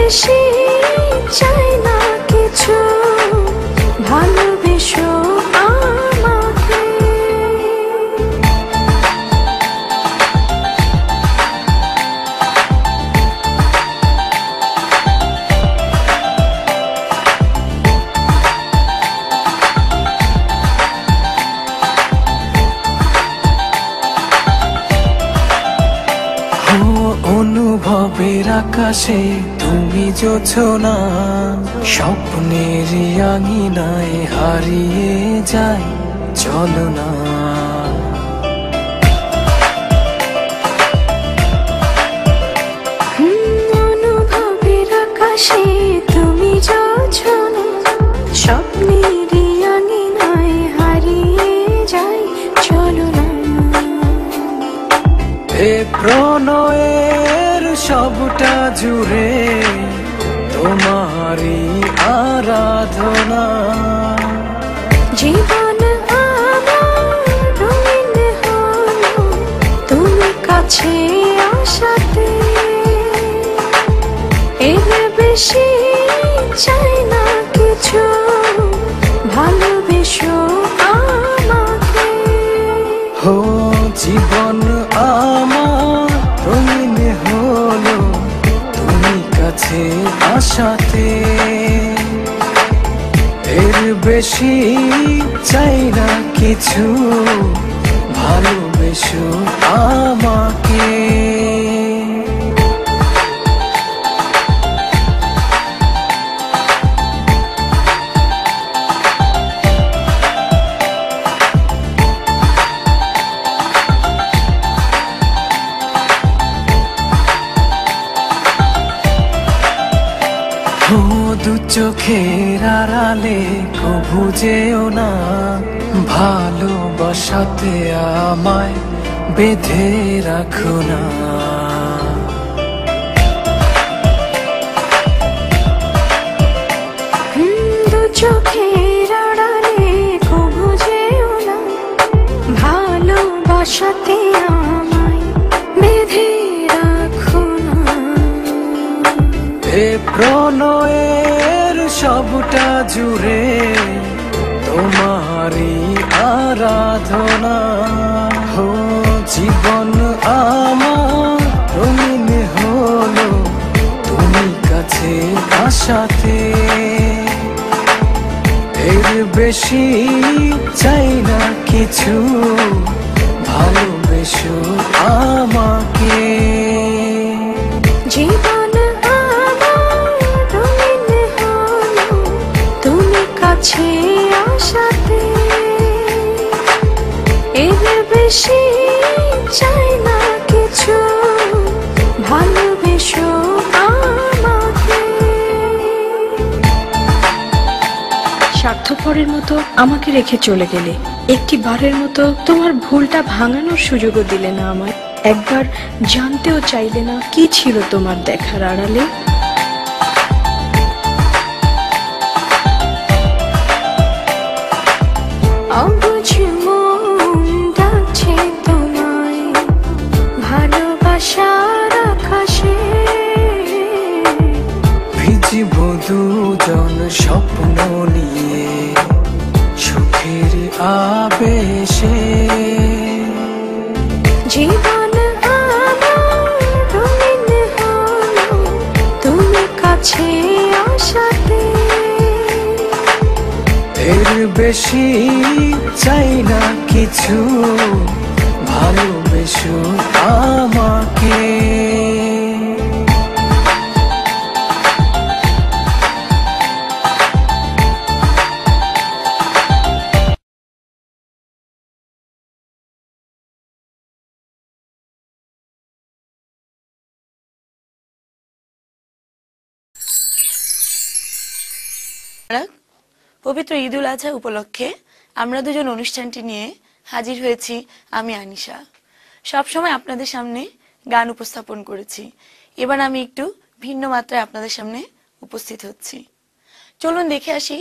বেশি চাই না কিছু, ভালোবেসো আমাকে। অনুভবের আকাশে তুমি জোছনা, স্বপ্নের আঙিনায় হারিয়ে যায় চলো না। অনুভবের আকাশে তুমি জোছনা, স্বপ্নের আঙিনায় হারিয়ে যায় চলো না। এ প্রণয়ের সবটা জুড়ে তোমারই আরাধনা। জীবন আমার রঙিন হলো তুমি কাছে আসাতে, এর বেশি চাই না কিছু, ভালোবেসো আমাকে। হো জীবন আমার রঙিন হলো তুমি কাছে আসাতে, এর বেশি চাই না কিছু, ভালোবেসো আমাকে। দু চোখের আড়ালে কভু যেও না, ভালোবাসাতে আমায় বেঁধে রাখো না। দু চোখের আড়ালে কভু যেও না, ভালোবাসাতে আমায় বেঁধে রাখো না। এ প্রণয়ের সবটা জুড়ে তোমারই আরাধনা। হো জীবন আমার রঙিন হলো তুমি কাছে আসাতে, এর বেশি চাই না কিছু, ভালোবেসো আমাকে। জীবন আমার রঙিন হলো তুমি কাছে আসাতে, এর বেশি চাই না কিছু, ভালোবেসো আমাকে। স্বার্থপরের মতো আমাকে রেখে চলে গেলে, একটি বারের মতো তোমার ভুলটা ভাঙানোর সুযোগও দিলে না আমায়। একবার জানতেও চাইলে না কি ছিল তোমার দেখার আড়ালে। অবুঝ মন ডাকছে তোমায় ভালোবাসার আকাশে, ভিজিব দুজন স্বপ্ন নিয়ে সুখের আবেশে। জীবন আমার রঙিন হলো তুমি কাছে আসাতে, এর বেশি চাই না কিছু, ভালোবেসো আমাকে। পবিত্র ঈদুল আজহা উপলক্ষে আমরা দুজন অনুষ্ঠানটি নিয়ে হাজির হয়েছি। আমি আনিশা সবসময় আপনাদের সামনে গান উপস্থাপন করেছি, এবার আমি একটু ভিন্ন মাত্রায় আপনাদের সামনে উপস্থিত হচ্ছি। চলুন দেখে আসি